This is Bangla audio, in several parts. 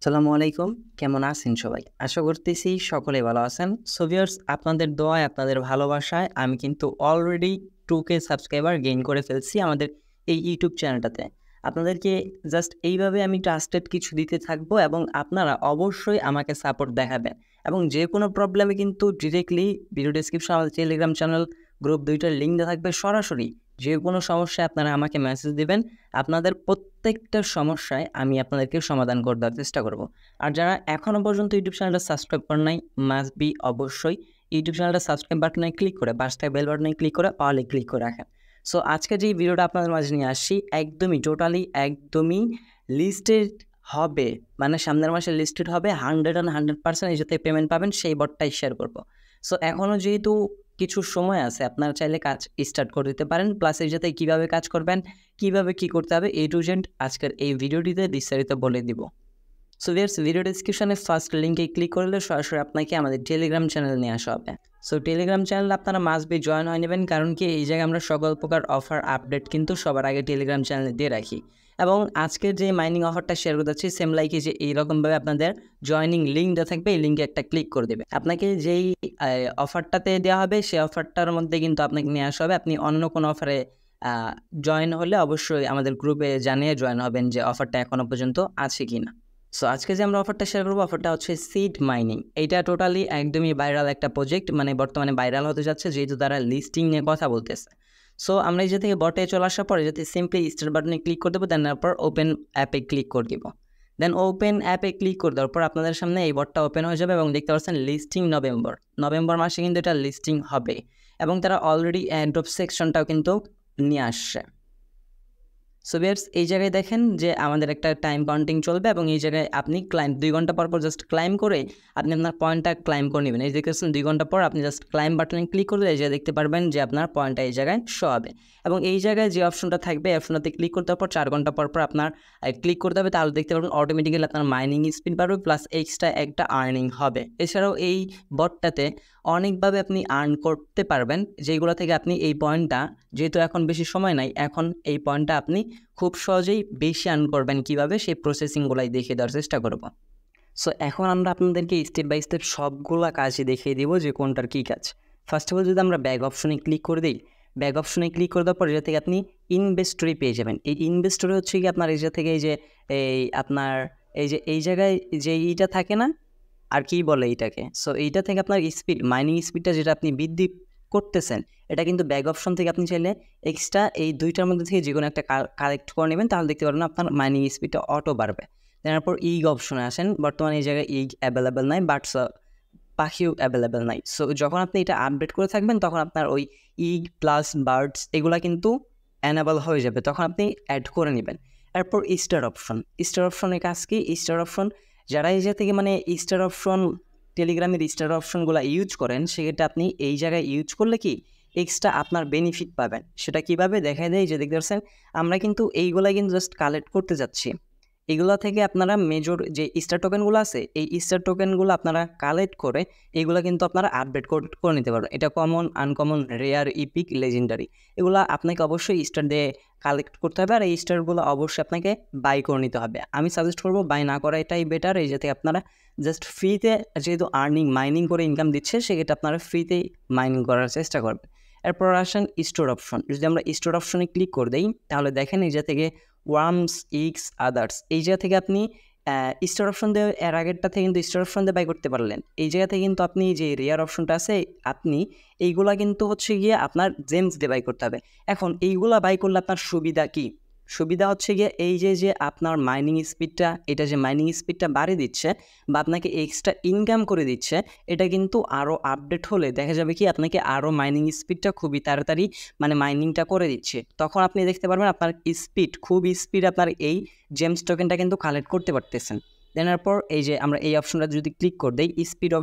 আসসালামু আলাইকুম। কেমন আছেন সবাই? আশা করতেছি সকলেই ভালো আছেন। সো ভিউয়ার্স, আপনাদের দোয়ায়, আপনাদের ভালোবাসায় আমি কিন্তু অলরেডি 2K সাবস্ক্রাইবার গেইন করে ফেলছি আমাদের এই ইউটিউব চ্যানেলটাতে। আপনাদেরকে জাস্ট এইভাবে আমি ট্রাস্টেড কিছু দিতে থাকবো এবং আপনারা অবশ্যই আমাকে সাপোর্ট দেখাবেন এবং যেকোনো প্রবলেমে কিন্তু ডিরেক্টলি ভিডিও ডেসক্রিপশনে আমাদের টেলিগ্রাম চ্যানেল, গ্রুপ ২ টার লিঙ্ক দেওয়া থাকবে। সরাসরি যেকোনো সমস্যায় আপনারা আমাকে মেসেজ দিবেন। আপনাদের প্রত্যেকটা সমস্যায় আমি আপনাদেরকে সমাধান করে দেওয়ার চেষ্টা করব। আর যারা এখনও পর্যন্ত ইউটিউব চ্যানেলটা সাবস্ক্রাইব করেন নাই, মাস্ট বি অবশ্যই ইউটিউব চ্যানেলটা সাবস্ক্রাইব বাটনে ক্লিক করে পাশে থাকা বেল বাটনে ক্লিক করে অলে ক্লিক করে রাখেন। সো আজকে যে ভিডিওটা আপনাদের মাঝে নিয়ে আসছি একদমই লিস্টেড হবে, মানে সামনের মাসে লিস্টেড হবে 100% এই যাতে পেমেন্ট পাবেন সেই বটটাই শেয়ার করব। সো এখনও যেহেতু কিছু সময় আছে, আপনারা চাইলে কাজ স্টার্ট করে দিতে পারেন। প্লাস এই যাতে কীভাবে কাজ করবেন, কীভাবে কী করতে হবে A to Z আজকের এই ভিডিওটিতে বিস্তারিত বলে দিব। সো ভিউয়ার্স, ভিডিও ডেসক্রিপশনে ফার্স্ট লিঙ্কে ক্লিক করলে সরাসরি আপনাকে আমাদের টেলিগ্রাম চ্যানেল নিয়ে আসা হবে। সো টেলিগ্রাম চ্যানেল আপনারা মাস্ট বি জয়েন হয়ে নেবেন, কারণ কি এই জায়গায় আমরা সকল প্রকার অফার আপডেট কিন্তু সবার আগে টেলিগ্রাম চ্যানেলে দিয়ে রাখি। এবং আজকের যে মাইনিং অফারটা শেয়ার করতে যাচ্ছি সেম লাইকে যে এইরকমভাবে আপনাদের জয়েনিং লিঙ্ক দেওয়া থাকবে, এই লিঙ্কে একটা ক্লিক করে দেবে। আপনাকে যেই অফারটাতে দেওয়া হবে সেই অফারটার মধ্যে কিন্তু আপনাকে নিয়ে আসা হবে। আপনি অন্য কোনো অফারে জয়েন হলে অবশ্যই আমাদের গ্রুপে জানিয়ে জয়েন হবেন যে অফারটা এখনও পর্যন্ত আছে কি না। সো আজকে যে আমরা অফারটা শেয়ার করবো, অফারটা হচ্ছে সিড মাইনিং। এইটা টোটালি একদমই ভাইরাল একটা প্রজেক্ট, মানে বর্তমানে ভাইরাল হতে যাচ্ছে যেহেতু তারা লিস্টিং নিয়ে কথা বলতেছে। সো আমরা এই যে থেকে বটে চলে আসার পরে যাতে সিম্পলি স্টার্ট বাটনে ক্লিক করে দেবো, দেন তারপর ওপেন অ্যাপে ক্লিক করে দিব। দেন ওপেন অ্যাপে ক্লিক করে দেওয়ার পর আপনাদের সামনে এই বটটা ওপেন হয়ে যাবে এবং দেখতে পাচ্ছেন লিস্টিং নভেম্বর মাসে কিন্তু এটা লিস্টিং হবে এবং তারা অলরেডি অ্যাড্রপ সেকশনটাও কিন্তু নিয়ে আসছে। সো ভিউয়ার্স, এই জায়গায় দেখেন যে আমাদের একটা টাইম কাউন্টিং চলবে এবং এই জায়গায় আপনি ক্লাইম্ব 2 ঘন্টা পর জাস্ট ক্লাইম্ব করে আপনি আপনার পয়েন্টটা ক্লাইম্ব করে নেবেন। এই দেখতেছেন 2 ঘন্টা পর আপনি জাস্ট ক্লাইম্ব বাটনে ক্লিক করলে এই জায়গায় দেখতে পারবেন যে আপনার পয়েন্টটা এই জায়গায় শো হবে এবং এই জায়গায় যে অপশনটা থাকবে এই অপশনটাতে ক্লিক করতে পর 4 ঘন্টা পর আপনার ক্লিক করতে হবে, তাহলে দেখতে পারবেন অটোমেটিক্যালি আপনার মাইনিং স্পিড বাড়বে প্লাস এক্সট্রা একটা আর্নিং হবে। এছাড়াও এই বটটাতে অনেকভাবে আপনি আর্ন করতে পারবেন, যেগুলো থেকে আপনি এই পয়েন্টটা, যেহেতু এখন বেশি সময় নাই, এখন এই পয়েন্টটা আপনি খুব সহজেই বেশি আর্ন করবেন কীভাবে সেই প্রসেসিংগুলাই দেখিয়ে দেওয়ার চেষ্টা করব। সো এখন আমরা আপনাদেরকে স্টেপ বাই স্টেপ সবগুলা কাজই দেখিয়ে দিব যে কোনটার কী কাজ। ফার্স্ট অফ অল যদি আমরা ব্যাগ অপশনে ক্লিক করে দিই, ব্যাগ অপশনে ক্লিক করে দেওয়ার পর এটা থেকে আপনি ইনভেস্টরি পেয়ে যাবেন। এই ইনভেস্টরি হচ্ছে কি আপনার এই যে থেকে এই যে আপনার এই জায়গায় যে এইটা থাকে না, আর কি বলে এইটাকে, সো এইটা থেকে আপনার স্পিড, মাইনিং স্পিডটা যেটা আপনি বৃদ্ধি করতেছেন, এটা কিন্তু ব্যাগ অপশন থেকে আপনি চাইলে এক্সট্রা এই দুইটার মধ্যে থেকে যে কোনো একটা কালেক্ট করে নেবেন, তাহলে দেখতে পারবেন আপনার মাইনিং স্পিডটা অটো বাড়বে। তারপর ইগ অপশনে আসেন, বর্তমানে এই জায়গায় ইগ অ্যাভেলেবেল নাই, বাট পাখিও অ্যাভেলেবেল নাই। সো যখন আপনি এটা আপডেট করে থাকবেন তখন আপনার ওই ইগ প্লাস বার্ডস এগুলা কিন্তু অ্যানেবল হয়ে যাবে, তখন আপনি অ্যাড করে নেবেন। এরপর স্টার অপশনের কাজ কি? স্টার অপশন যারা এই জায়গা থেকে মানে স্টার অপশন, টেলিগ্রামের স্টার অপশনগুলো ইউজ করেন, সেক্ষেত্রে আপনি এই জায়গায় ইউজ করলে কি এক্সট্রা আপনার বেনিফিট পাবেন। সেটা কীভাবে দেখা দেয়, যে দেখতে পাচ্ছেন আমরা কিন্তু এইগুলা কিন্তু জাস্ট কালেক্ট করতে যাচ্ছি। এগুলো থেকে আপনারা মেজর যে স্টার টোকেনগুলো আছে, এই স্টার টোকেনগুলো আপনারা কালেক্ট করে এগুলো কিন্তু আপনারা আপডেট করে নিতে পারবেন। এটা common, uncommon, rare, epic, legendary, এগুলো আপনাকে অবশ্যই স্টার দিয়ে কালেক্ট করতে হবে আর এই স্টারগুলো অবশ্যই আপনাকে বাই করে নিতে হবে। আমি সাজেস্ট করবো বাই না করা, এটাই বেটার। এই যাতে আপনারা জাস্ট ফ্রিতে, যেহেতু মাইনিং করে ইনকাম দিচ্ছে, সেক্ষেত্রে আপনারা ফ্রিতেই মাইনিং করার চেষ্টা করবেন। এরপর আসেন স্টোর অপশন। যদি আমরা স্টোর অপশনে ক্লিক করে দিই, তাহলে দেখেন এই জায়গা থেকে ওয়ার্মস, ইক্স, আদার্স, এই জায়গা থেকে আপনি স্টার অপশন দিয়ে, এর আগেরটা থেকে কিন্তু স্টার অপশন দিয়ে বাই করতে পারলেন। এই জায়গা থেকে কিন্তু আপনি যে রেয়ার অপশনটা আছে, আপনি এইগুলা কিন্তু হচ্ছে গিয়ে আপনার জেমস দিয়ে বাই করতে হবে। এখন এইগুলা বাই করলে আপনার সুবিধা কি? সুবিধা হচ্ছে গিয়ে এই যে আপনার মাইনিং স্পিডটা, এটা যে মাইনিং স্পিডটা বাড়িয়ে দিচ্ছে বা আপনাকে এক্সট্রা ইনকাম করে দিচ্ছে, এটা কিন্তু আরও আপডেট হলে দেখা যাবে কি আপনাকে আরও মাইনিং স্পিডটা খুবই তাড়াতাড়ি মানে মাইনিংটা করে দিচ্ছে। তখন আপনি দেখতে পারবেন আপনার খুব স্পিড আপনার এই জেমস টোকেনটা কিন্তু কালেক্ট করতে পারতেছেন। দেন এরপর এই যে আমরা এই অপশনটা যদি ক্লিক করে দিই, স্পিড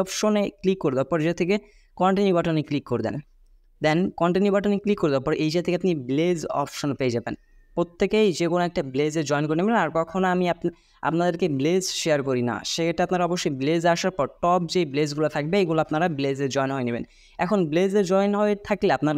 অপশনে ক্লিক করে দেওয়ার পর যে থেকে কন্টিনিউ বাটনে ক্লিক করে দেন। দেন কন্টিনিউ বাটনে ক্লিক করে দেওয়ার পর এই যে থেকে আপনি ব্লেজ অপশন পেয়ে যাবেন। প্রত্যেকেই যে কোনো একটা ব্লেজে জয়েন করে নেবেন। আর কখনো আমি আপনাদেরকে ব্লেজ শেয়ার করি না, সেটা আপনারা অবশ্যই ব্লেজে আসার পর টপ যে ব্লেজগুলো থাকবে এগুলো আপনারা ব্লেজে জয়েন হয়ে নেবেন। এখন ব্লেজে জয়েন হয়ে থাকলে আপনার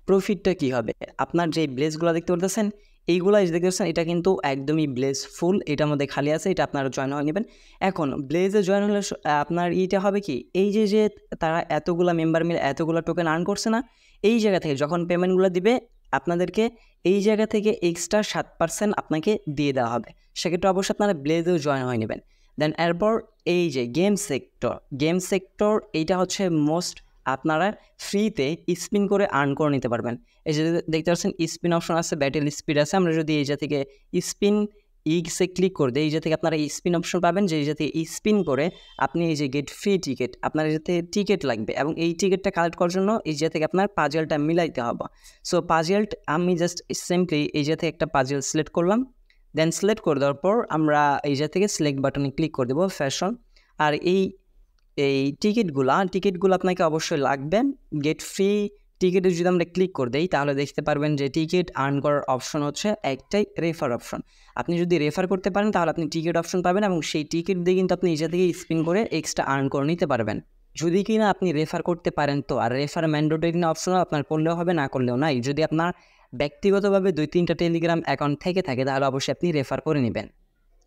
প্রফিটটা কী হবে? আপনার যে ব্লেজগুলো দেখতে পারতেছেন, এইগুলো দেখতে পাচ্ছেন এটা কিন্তু একদমই ব্লেজ ফুল, এটার মধ্যে খালি আছে, এটা আপনারা জয়েন হয়ে নেবেন। এখন ব্লেজে জয়েন হলে আপনার এইটা হবে কি, এই যে তারা এতগুলা মেম্বার মিলে এতগুলো টোকেন আর্ন করছে না, এই জায়গা থেকে যখন পেমেন্টগুলো দিবে আপনাদেরকে এই জায়গা থেকে এক্সট্রা 7% আপনাকে দিয়ে দেওয়া হবে। সেক্ষেত্রে অবশ্যই আপনারা ব্লেজেও জয়েন হয়ে নেবেন। দেন এরপর এই যে গেম সেক্টর এইটা হচ্ছে মোস্ট, আপনারা ফ্রিতে স্পিন করে আর্ন করে নিতে পারবেন। এই যে দেখতে পাচ্ছেন স্পিন অপশন আছে, ব্যাটেল স্পিড আছে। আমরা যদি এই যে থেকে স্পিন ইগসে ক্লিক করে দিই, এই যে থেকে আপনারা স্পিন অপশন পাবেন, যে এই যে থেকে স্পিন করে আপনি এই যে গেট ফ্রি টিকিট, আপনার এই যে টিকিট লাগবে এবং এই টিকিটটা কালেক্ট করার জন্য এই যে থেকে আপনার পাজেলটা মিলাইতে হবে। সো পাজেলটা আমি জাস্ট সিম্পলি এই যে থেকে একটা পাজেল সিলেক্ট করলাম। দেন সিলেক্ট করে দেওয়ার পর আমরা এই যে থেকে সিলেক্ট বাটনে ক্লিক করে দেবো ফ্যাশন। আর এই টিকিটগুলো আপনাকে অবশ্যই লাগবে। গেট ফ্রি টিকিটে যদি আমরা ক্লিক করে দিই তাহলে দেখতে পারবেন যে টিকিট আর্ন করার অপশন হচ্ছে একটাই, রেফার অপশন। আপনি যদি রেফার করতে পারেন তাহলে আপনি টিকিট অপশন পাবেন এবং সেই টিকিট দিয়ে কিন্তু আপনি নিজে থেকে স্পিন করে এক্সট্রা আর্ন করে নিতে পারবেন। যদি কি না আপনি রেফার করতে পারেন তো, আর রেফার ম্যান্ডেটরি না অপশনও আপনার করলেও হবে, না করলেও নাই। যদি আপনার ব্যক্তিগতভাবে 2-3টা টেলিগ্রাম অ্যাকাউন্ট থেকে থাকে তাহলে অবশ্যই আপনি রেফার করে নেবেন।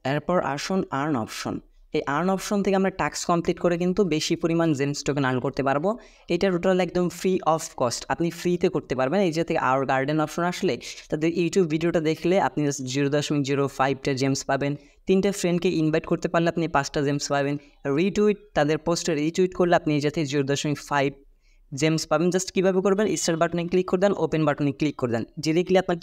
এরপর আসুন আর্ন অপশন। এই আর্ন অপশন থেকে আমরা টাস্ক কমপ্লিট করে কিন্তু বেশি পরিমাণ জেমস টোকেন আর্ন করতে পারবো। এটা টোটাল একদম ফ্রি অফ কস্ট, আপনি ফ্রিতে করতে পারবেন। এই যে থেকে আওয়ার গার্ডেন অপশন আসলে তাদের ইউটিউব ভিডিওটা দেখলে আপনি 0.05টা জেমস পাবেন। 3টে ফ্রেন্ডকে ইনভাইট করতে পারলে আপনি 5টা জেমস পাবেন। রিটুইট, তাদের পোস্টে রিটুইট করলে আপনি এই যাতে 0.5 জেমস পাবেন। জাস্ট কীভাবে করবেন, স্টার বাটনে ক্লিক করে দেন, ওপেন বাটনে ক্লিক করে দেন। ডিরেক্টলি আপনার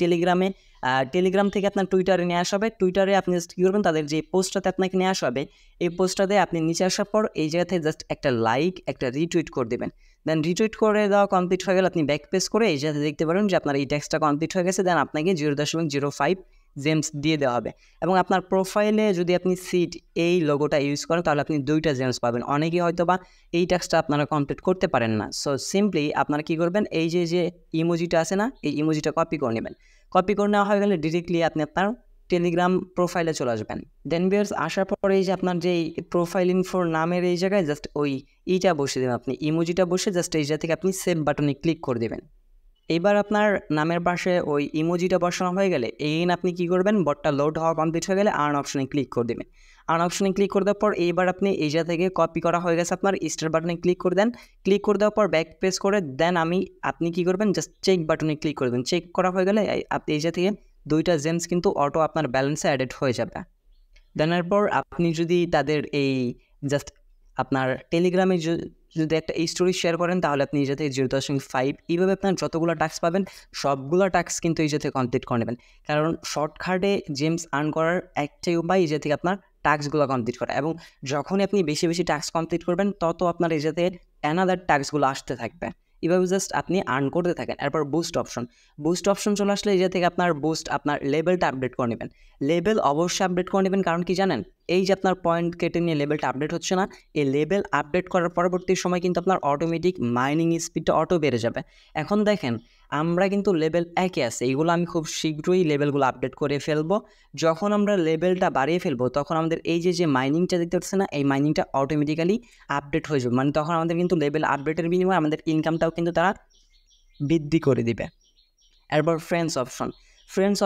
টেলিগ্রাম থেকে আপনার টুইটারে নিয়ে আসা হবে। টুইটারে আপনি জাস্ট কী করবেন, তাদের যে পোস্টটাতে আপনাকে নিয়ে আসা হবে এই পোস্টটাতে আপনি নিচে আসার পর এই জায়গা থেকে জাস্ট একটা লাইক, একটা রিটুইট করে দেবেন। দেন রিটুইট করে দেওয়া কমপ্লিট হয়ে গেলে আপনি ব্যাক পেজ করে এই জায়গাতে দেখতে পারেন যে আপনার এই ট্যাক্সটা কমপ্লিট হয়ে গেছে। দেন আপনাকে 0.05 জেমস দিয়ে দেওয়া হবে এবং আপনার প্রোফাইলে যদি আপনি সিট এই লোগোটা ইউজ করেন তাহলে আপনি 2টা জেমস পাবেন। অনেকেই হয়তো বা এই টাস্কটা আপনারা কমপ্লিট করতে পারেন না। সো সিম্পলি আপনারা কী করবেন, এই যে ইমোজিটা আছে না, এই ইমোজিটা কপি করে নেবেন। কপি করে নেওয়া হয়ে গেলে ডিরেক্টলি আপনি আপনার টেলিগ্রাম প্রোফাইলে চলে আসবেন। দেন ভিউয়ার্স আসার পরে এই যে আপনার যে প্রোফাইল ইনফোর নামের এই জায়গায় জাস্ট এইটা বসে দেবেন, আপনি ইমোজিটা বসে জাস্ট এই জায়গা থেকে আপনি সেভ বাটনে ক্লিক করে দেবেন। এবার আপনার নামের পাশে ওই ইমোজিটা বসানো হয়ে গেলে এগেইন আপনি কী করবেন, বটটা লোড হওয়া কমপ্লিট হয়ে গেলে আর্ন অপশনে ক্লিক করে দেবেন। আর্ন অপশনে ক্লিক করে দেওয়ার পর এইবার আপনি এই জায়গা থেকে কপি করা হয়ে গেছে আপনার স্টার বাটনে ক্লিক করে দেন। ক্লিক করে দেওয়ার পর ব্যাক প্রেস করে দেন আপনি কী করবেন, জাস্ট চেক বাটনে ক্লিক করে দেবেন। চেক করা হয়ে গেলে আপনি এই জায়গা থেকে 2টা জেমস কিন্তু অটো আপনার ব্যালেন্সে অ্যাডেড হয়ে যাবে। দেন এরপর আপনি যদি তাদের এই জাস্ট আপনার টেলিগ্রামে যদি একটা স্টোরি শেয়ার করেন তাহলে আপনি এই যাতে 0.5 এইভাবে আপনার যতগুলো টাস্ক পাবেন সবগুলো টাস্ক কিন্তু এই যাতে কমপ্লিট করে নেবেন। কারণ শর্টকাটে জেমস আর্ন করার একটাই উপায় এই যে থেকে আপনার টাস্কগুলো কমপ্লিট করা, এবং যখনই আপনি বেশি বেশি টাস্ক কমপ্লিট করবেন তত আপনার এই যাতে অ্যানাদার টাস্কগুলো আসতে থাকবে। এভাবে জাস্ট আপনি আর্ন করতে থাকেন। এরপর বুস্ট অপশন চলে আসলে এই যে থেকে আপনার আপনার লেভেলটা আপডেট করে নেবেন। লেভেল অবশ্যই আপডেট করে নেবেন, কারণ কি জানেন, এই যে আপনার পয়েন্ট কেটে নিয়ে লেভেলটা আপডেট হচ্ছে না, এই লেভেল আপডেট করার পরবর্তী সময় কিন্তু আপনার অটোমেটিক মাইনিং স্পিডটা বেড়ে যাবে। এখন দেখেন আমরা কিন্তু লেভেল 1-এ আছে, এইগুলো আমি খুব শীঘ্রই লেভেলগুলো আপডেট করে ফেলবো। যখন আমরা লেভেলটা বাড়িয়ে ফেলবো তখন আমাদের এই যে মাইনিংটা দেখতে পাচ্ছি না, এই মাইনিংটা অটোমেটিক্যালি আপডেট হয়ে যাবে। মানে তখন আমাদের কিন্তু লেভেল আপডেটের বিনিময়ে আমাদের ইনকামটাও কিন্তু তারা বৃদ্ধি করে দিবে। এরপর ফ্রেন্ডস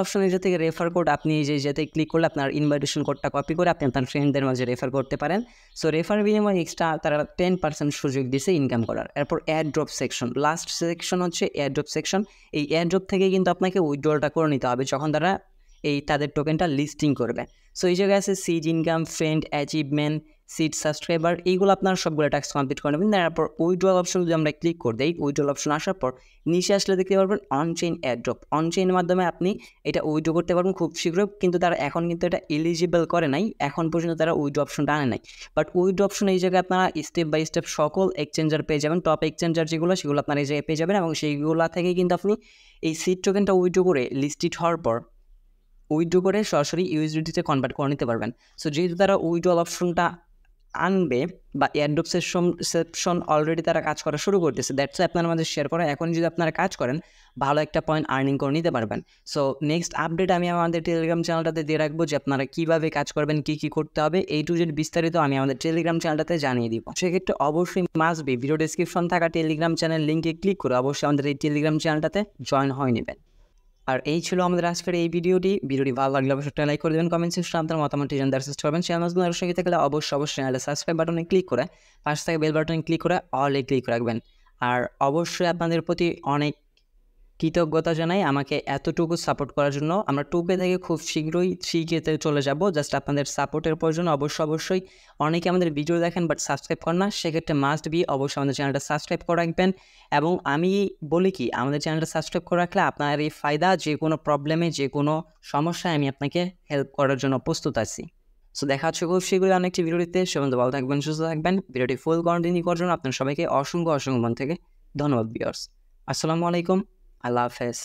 অপশনে যে থেকে রেফার কোড, আপনি এই যেতে ক্লিক করলে আপনার ইনভাইটেশন কোডটা কপি করে আপনি আপনার ফ্রেন্ডদের মাঝে রেফার করতে পারেন। সো রেফার বিনিময়ে এক্সট্রা তারা 10% সুযোগ দিছে ইনকাম করার। এরপর এয়ারড্রপ সেকশন, লাস্ট সেকশন হচ্ছে এয়ারড্রপ সেকশন। এই এয়ারড্রপ থেকে কিন্তু আপনাকে উইথড্রলটা করে নিতে হবে যখন তারা তাদের টোকেনটা লিস্টিং করবে। সো এই জায়গায় আছে seed income, friend, achievement, seed subscriber, এইগুলো আপনার সবগুলো টাস্ক কমপ্লিট করে নেবেন। তারপর উইথড্রল অপশন যদি আমরা ক্লিক করে দিই, উইথড্রল অপশন আসার পর নিচে আসলে দেখতে পারবেন অনচেইন এয়ারড্রপ। অনচেইনের মাধ্যমে আপনি এটা উইথড্র করতে পারবেন খুব শীঘ্রই, কিন্তু তারা এখন কিন্তু এটা এলিজিবল করে নাই, এখন পর্যন্ত তারা উইথড্র অপশনটা আনে নাই। বাট উইথড্র অপশন এই জায়গায় আপনারা স্টেপ বাই স্টেপ সকল এক্সচেঞ্জার পেয়ে যাবেন, টপ এক্সচেঞ্জার সেগুলো আপনারা এই জায়গায় পেয়ে যাবেন, এবং সেইগুলো থেকে কিন্তু আপনি এই সিড টোকেনটা উইথড্র করে লিস্টেড হওয়ার পর উইথড্র করে সরাসরি ইউএসডিটিতে কনভার্ট করে নিতে পারবেন। সো যেহেতু তারা উইথড্রল অপশনটা আনবে বা এয়ারড্রপ সেকশন অলরেডি তারা কাজ করা শুরু করতেছে, দ্যাটস আপনার আমাদের শেয়ার করা। এখন যদি আপনারা কাজ করেন ভালো একটা পয়েন্ট আর্নিং করে নিতে পারবেন। সো নেক্সট আপডেট আমি আমাদের টেলিগ্রাম চ্যানেলটাতে দিয়ে রাখবো যে আপনারা কীভাবে কাজ করবেন, কী করতে হবে, এই টু জেড বিস্তারিত আমি আমাদের টেলিগ্রাম চ্যানেলটাতে জানিয়ে দিব। সেক্ষেত্রে অবশ্যই মাস্ট বি ভিডিও ডিসক্রিপশন থাকা টেলিগ্রাম চ্যানেল লিঙ্কে ক্লিক করে অবশ্যই আমাদের এই টেলিগ্রাম চ্যানেলটাতে জয়েন হয়ে নেবেন। আর এই ছিল আমাদের আজকের এই ভিডিওটি ভালো লাগলে অবশ্যই একটা লাইক করে দেবেন, কমেন্ট সেকশনে আপনার মতামতটি জানাতে চেষ্টা করবেন। চ্যানেলগুলো আরও সঙ্গে থাকলে অবশ্যই চ্যানেলে সাবস্ক্রাইব বাটনে ক্লিক করে পাশে থেকে বেল বাটনে ক্লিক করে অলে ক্লিক রাখবেন। আর অবশ্যই আপনাদের প্রতি অনেক কৃতজ্ঞতা জানাই আমাকে এতটুকু সাপোর্ট করার জন্য। আমরা 2K থেকে খুব শীঘ্রই 3K-তে চলে যাব। জাস্ট আপনাদের সাপোর্টের প্রয়োজন। অবশ্যই অনেকে আমাদের ভিডিও দেখেন বাট সাবস্ক্রাইব করেন না, সেক্ষেত্রে মাস্ট বি অবশ্যই আমাদের চ্যানেলটা সাবস্ক্রাইব করে রাখবেন। এবং আমি বলি কি, আমাদের চ্যানেলটা সাবস্ক্রাইব করে রাখলে আপনার এই ফায়দা, যে কোনো প্রবলেমে, যে কোনো সমস্যায় আমি আপনাকে হেল্প করার জন্য প্রস্তুত আছি। সো দেখা হচ্ছে খুব শীঘ্রই অনেকটি ভিডিওতে। সে পর্যন্ত ভালো থাকবেন, সুস্থ থাকবেন। ভিডিওটি ফুল কন্টিনিউ করার জন্য আপনার সবাইকে অসংখ্য মন থেকে ধন্যবাদ ভিউয়ার্স। আসসালামু আলাইকুম, আল্লাহ হাফেজ।